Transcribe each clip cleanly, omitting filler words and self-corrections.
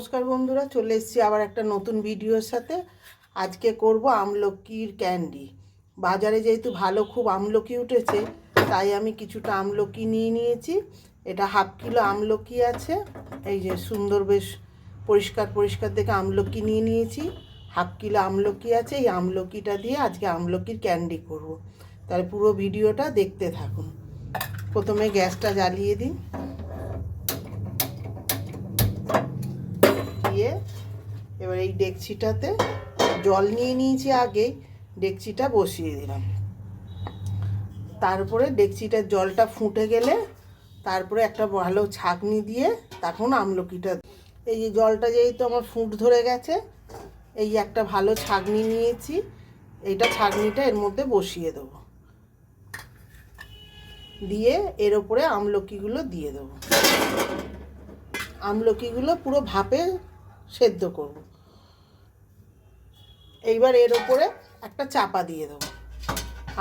নমস্কার বন্ধুরা, চলে এসেছি আবার একটা নতুন ভিডিওর সাথে। আজকে করব আমলকির ক্যান্ডি। বাজারে যেহেতু ভালো খুব আমলকি উঠেছে, তাই আমি কিছুটা আমলকি নিয়ে নিয়েছি। এটা হাফ কিলো আমলকি আছে। এই যে সুন্দর বেশ পরিষ্কার পরিষ্কার দেখে আমলকি নিয়ে নিয়েছি। হাফ কিলো আমলকি আছে। এই আমলকিটা দিয়ে আজকে আমলকির ক্যান্ডি করব। তাহলে পুরো ভিডিওটা দেখতে থাকুন। প্রথমে গ্যাসটা জ্বালিয়ে দিন, দিয়ে এবার এই ডেকচিটাতে জল নিয়ে নিয়েছি। আগে ডেকচিটা বসিয়ে দিলাম। তারপরে ডেকচিটার জলটা ফুটে গেলে তারপরে একটা ভালো ছাঁকনি দিয়ে তখন আমলকিটা, এই যে জলটা যেহেতু আমার ফুট ধরে গেছে, এই একটা ভালো ছাঁকনি নিয়েছি। এইটা ছাঁকনিটা এর মধ্যে বসিয়ে দেবো, দিয়ে এর ওপরে আমলকিগুলো দিয়ে দেবো। আমলকিগুলো পুরো ভাপে সেদ্ধ করব। এইবার এর ওপরে একটা চাপা দিয়ে দেবো,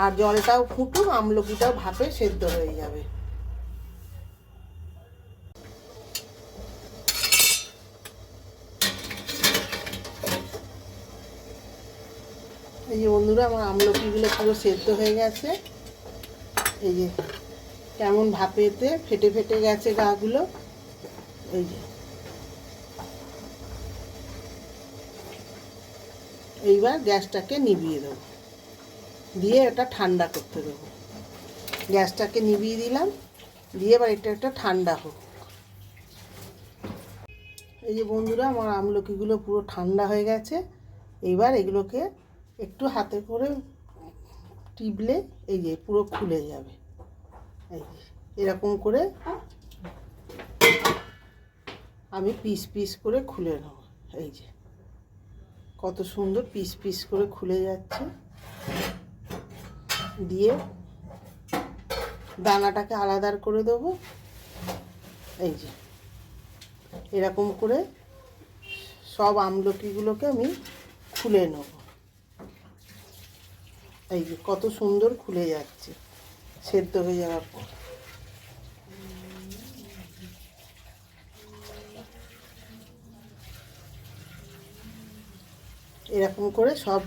আর জলটাও ফুটুক, আমলকিটাও ভাপে সেদ্ধ হয়ে যাবে। এই যে বন্ধুরা, আমার আমলকিগুলো পুরো সেদ্ধ হয়ে গেছে। এই যে কেমন ভাপেতে ফেটে ফেটে গেছে গাগুলো। এই যে এইবার গ্যাসটাকে নিভিয়ে দেবো, দিয়ে এটা ঠান্ডা করতে দেবো। গ্যাসটাকে নিভিয়ে দিলাম, দিয়ে এবার এটা ঠান্ডা হোক। এই যে বন্ধুরা, আমার আমলকিগুলো পুরো ঠান্ডা হয়ে গেছে। এইবার এগুলোকে একটু হাতে করে টিপলে এই যে পুরো খুলে যাবে। এই যে এরকম করে আমি পিস পিস করে খুলে নেব। এই যে কত সুন্দর পিস পিস করে খুলে যাচ্ছে। দিয়ে দানাটাকে আলাদা করে দেবো। এই যে এরকম করে সব আমলকিগুলোকে আমি খুলে নেব। এই যে কত সুন্দর খুলে যাচ্ছে সেদ্ধ হয়ে যাওয়ার পর। এরকম করে সব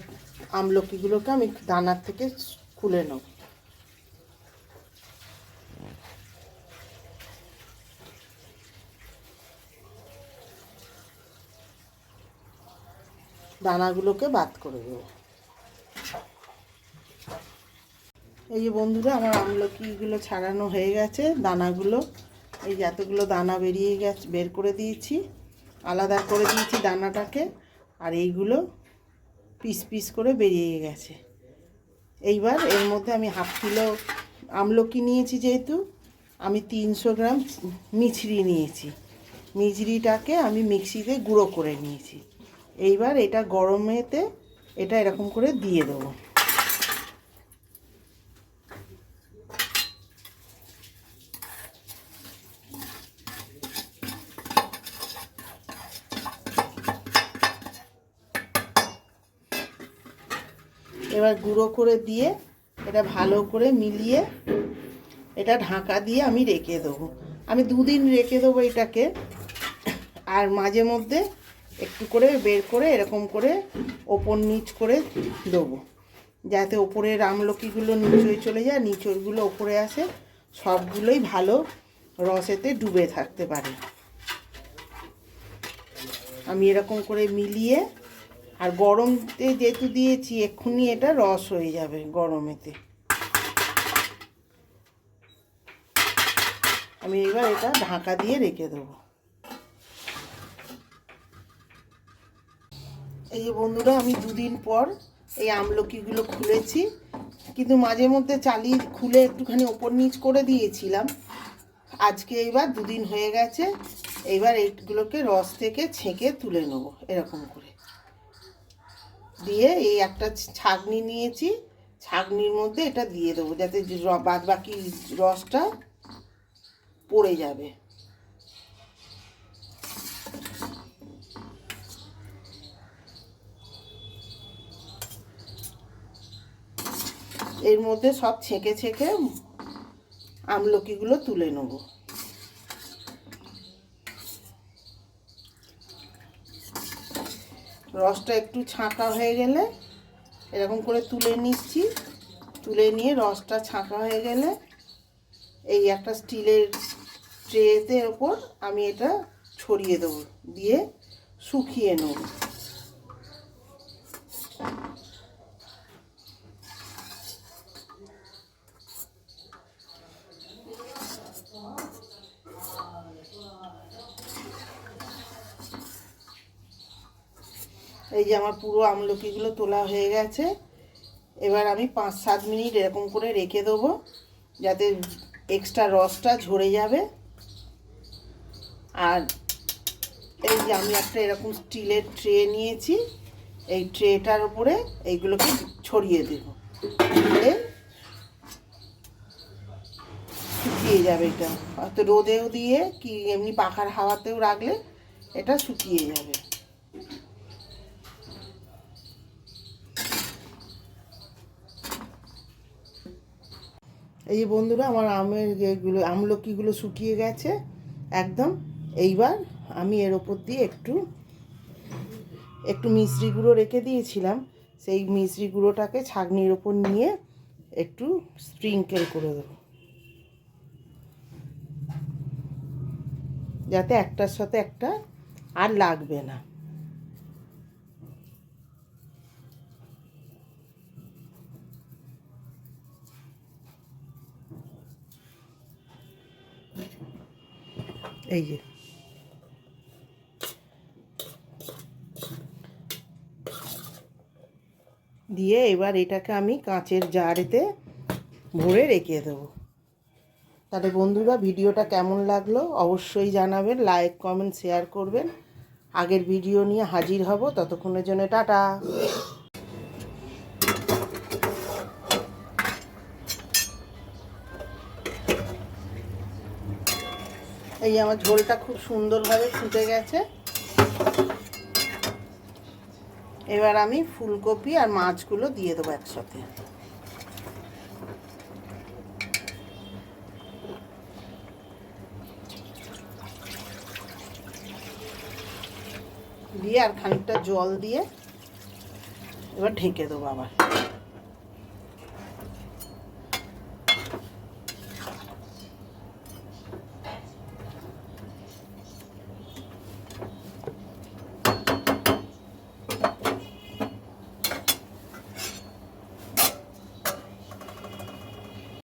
আমলকিগুলোকে আমি দানার থেকে খুলে নেব। দানাগুলোকে বাদ করে দেবো। এই যে বন্ধুরা, আমার আমলকিগুলো ছাড়ানো হয়ে গেছে। দানাগুলো এই যে এতগুলো দানা বেরিয়ে গেছে, বের করে দিয়েছি, আলাদা করে দিয়েছি দানাটাকে। আর এইগুলো পিস পিস করে বেরিয়ে গেছে। এইবার এর মধ্যে আমি হাফ কিলো আমলকি নিয়েছি, যেহেতু আমি 300 গ্রাম মিছরি নিয়েছি। মিছরিটাকে আমি মিক্সিতে গুঁড়ো করে নিয়েছি। এইবার এটা গরমেতে এটা এরকম করে দিয়ে দেবো। এবার গুঁড়ো করে দিয়ে এটা ভালো করে মিলিয়ে এটা ঢাকা দিয়ে আমি রেখে দেবো। আমি 2 দিন রেখে দেবো এটাকে। আর মাঝে মধ্যে একটু করে বের করে এরকম করে ওপর নিচ করে দেবো, যাতে ওপরের আমলকিগুলো নিচে চলে যায়, নিচরগুলো ওপরে আসে, সবগুলোই ভালো রসেতে ডুবে থাকতে পারে। আমি এরকম করে মিলিয়ে, আর গরমতে যেহেতু দিয়েছি এক্ষুনি এটা রস হয়ে যাবে গরমেতে। আমি এবার এটা ঢাকা দিয়ে রেখে দেবো। এই যে বন্ধুরা, আমি 2 দিন পর এই আমলকিগুলো খুলেছি, কিন্তু মাঝে মধ্যে চালিয়ে খুলে একটুখানি ওপর নিচ করে দিয়েছিলাম। আজকে এইবার 2 দিন হয়ে গেছে। এইবার এইগুলোকে রস থেকে ছেঁকে তুলে নেব। এরকম করে দিয়ে এই একটা ছাঁকনি নিয়েছি, ছাঁকনির মধ্যে এটা দিয়ে দেবো, যাতে বাদ বাকি রসটা পড়ে যাবে। এর মধ্যে সব ছেঁকে ছেঁকে আমলকিগুলো তুলে নেব। রসটা একটু ছাঁকা হয়ে গেলে এরকম করে তুলে নিচ্ছি। তুলে নিয়ে রসটা ছাঁকা হয়ে গেলে এই একটা স্টিলের ট্রেতে ওপর আমি এটা ছড়িয়ে দেবো, দিয়ে শুকিয়ে নেব। এই যে আমার পুরো আমলকিগুলো তোলা হয়ে গেছে। এবার আমি 5-7 মিনিট এরকম করে রেখে দেবো, যাতে এক্সট্রা রসটা ঝরে যাবে। আর এই যে আমি একটা এরকম স্টিলের ট্রে নিয়েছি, এই ট্রেটার উপরে এইগুলোকে ছড়িয়ে দেব, দিলে শুকিয়ে যাবে। এটা হয়তো রোদেও দিয়ে কি এমনি পাখার হাওয়াতেও রাখলে এটা শুকিয়ে যাবে। এই যে বন্ধুরা, আমার আমলকিগুলো শুকিয়ে গেছে একদম। এইবার আমি এর ওপর দিয়ে একটু মিশ্রি গুঁড়ো রেখে দিয়েছিলাম, সেই মিশ্রি গুঁড়োটাকে ছাঁকনির ওপর নিয়ে একটু স্প্রিঙ্কেল করে দেবো, যাতে একটার সাথে একটা আর লাগবে না। এই যে দিয়ে এবার এটাকে আমি কাঁচের জারেতে ভরে রেখে দেবো। তাহলে বন্ধুরা, ভিডিওটা কেমন লাগলো অবশ্যই জানাবেন, লাইক কমেন্ট শেয়ার করবেন। আগের ভিডিও নিয়ে হাজির হব, ততক্ষণের জন্য টাটা। এই আমার ঝোলটা খুব সুন্দরভাবে ফুটে গেছে। এবার আমি ফুলকপি আর মাছগুলো দিয়ে দেবো একসাথে। দিয়ে আর খানিকটা জল দিয়ে এবার ঢেকে দেবো আবার।